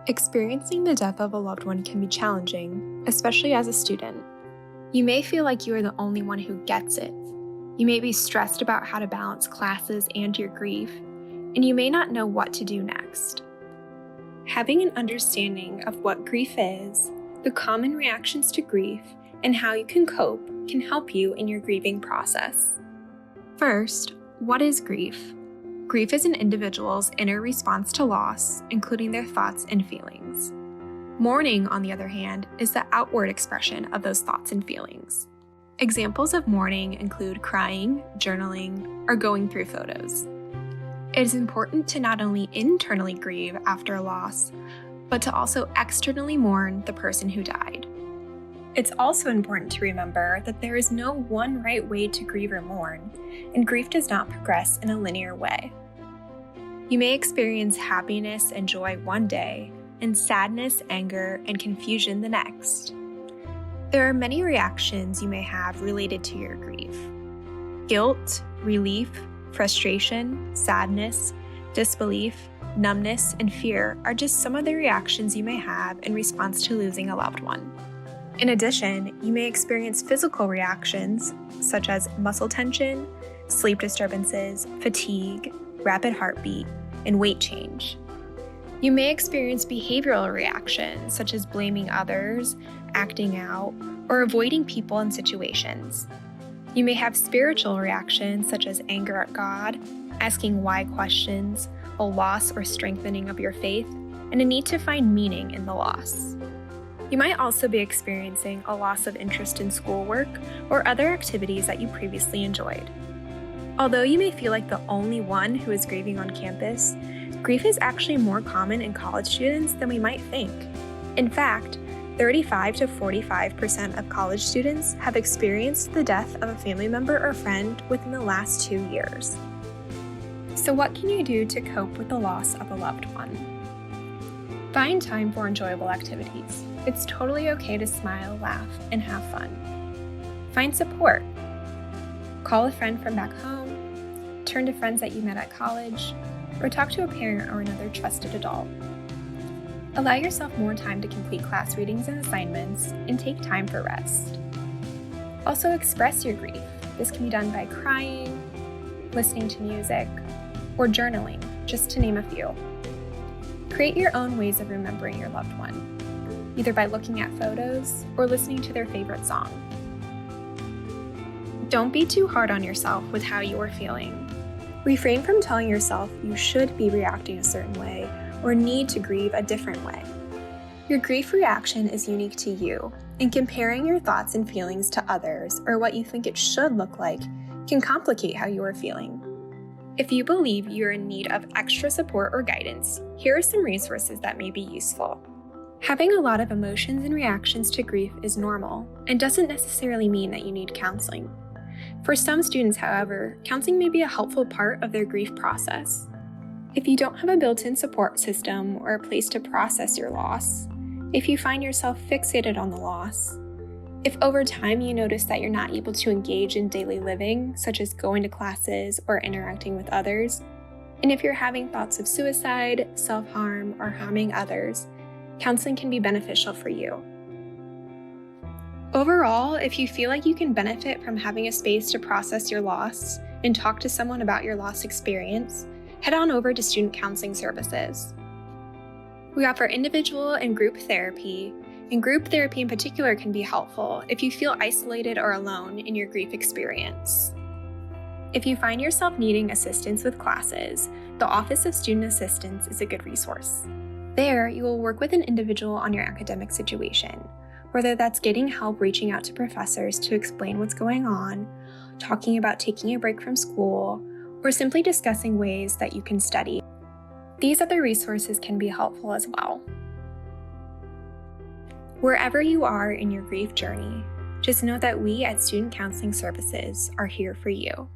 Experiencing the death of a loved one can be challenging, especially as a student. You may feel like you are the only one who gets it. You may be stressed about how to balance classes and your grief, and you may not know what to do next. Having an understanding of what grief is, the common reactions to grief, and how you can cope can help you in your grieving process. First, what is grief? Grief is an individual's inner response to loss, including their thoughts and feelings. Mourning, on the other hand, is the outward expression of those thoughts and feelings. Examples of mourning include crying, journaling, or going through photos. It is important to not only internally grieve after a loss, but to also externally mourn the person who died. It's also important to remember that there is no one right way to grieve or mourn, and grief does not progress in a linear way. You may experience happiness and joy one day, and sadness, anger, and confusion the next. There are many reactions you may have related to your grief. Guilt, relief, frustration, sadness, disbelief, numbness, and fear are just some of the reactions you may have in response to losing a loved one. In addition, you may experience physical reactions such as muscle tension, sleep disturbances, fatigue, rapid heartbeat, and weight change. You may experience behavioral reactions such as blaming others, acting out, or avoiding people and situations. You may have spiritual reactions such as anger at God, asking why questions, a loss or strengthening of your faith, and a need to find meaning in the loss. You might also be experiencing a loss of interest in schoolwork or other activities that you previously enjoyed. Although you may feel like the only one who is grieving on campus, grief is actually more common in college students than we might think. In fact, 35 to 45% of college students have experienced the death of a family member or friend within the last 2 years. So what can you do to cope with the loss of a loved one? Find time for enjoyable activities. It's totally okay to smile, laugh, and have fun. Find support. Call a friend from back home, turn to friends that you met at college, or talk to a parent or another trusted adult. Allow yourself more time to complete class readings and assignments, and take time for rest. Also express your grief. This can be done by crying, listening to music, or journaling, just to name a few. Create your own ways of remembering your loved one, either by looking at photos or listening to their favorite song. Don't be too hard on yourself with how you are feeling. Refrain from telling yourself you should be reacting a certain way or need to grieve a different way. Your grief reaction is unique to you, and comparing your thoughts and feelings to others or what you think it should look like can complicate how you are feeling. If you believe you're in need of extra support or guidance, here are some resources that may be useful. Having a lot of emotions and reactions to grief is normal and doesn't necessarily mean that you need counseling. For some students, however, counseling may be a helpful part of their grief process. If you don't have a built-in support system or a place to process your loss, if you find yourself fixated on the loss, if over time you notice that you're not able to engage in daily living, such as going to classes or interacting with others, and if you're having thoughts of suicide, self-harm, or harming others, counseling can be beneficial for you. Overall, if you feel like you can benefit from having a space to process your loss and talk to someone about your loss experience, head on over to Student Counseling Services. We offer individual and group therapy, and group therapy in particular can be helpful if you feel isolated or alone in your grief experience. If you find yourself needing assistance with classes, the Office of Student Assistance is a good resource. There, you will work with an individual on your academic situation, whether that's getting help reaching out to professors to explain what's going on, talking about taking a break from school, or simply discussing ways that you can study. These other resources can be helpful as well. Wherever you are in your grief journey, just know that we at Student Counseling Services are here for you.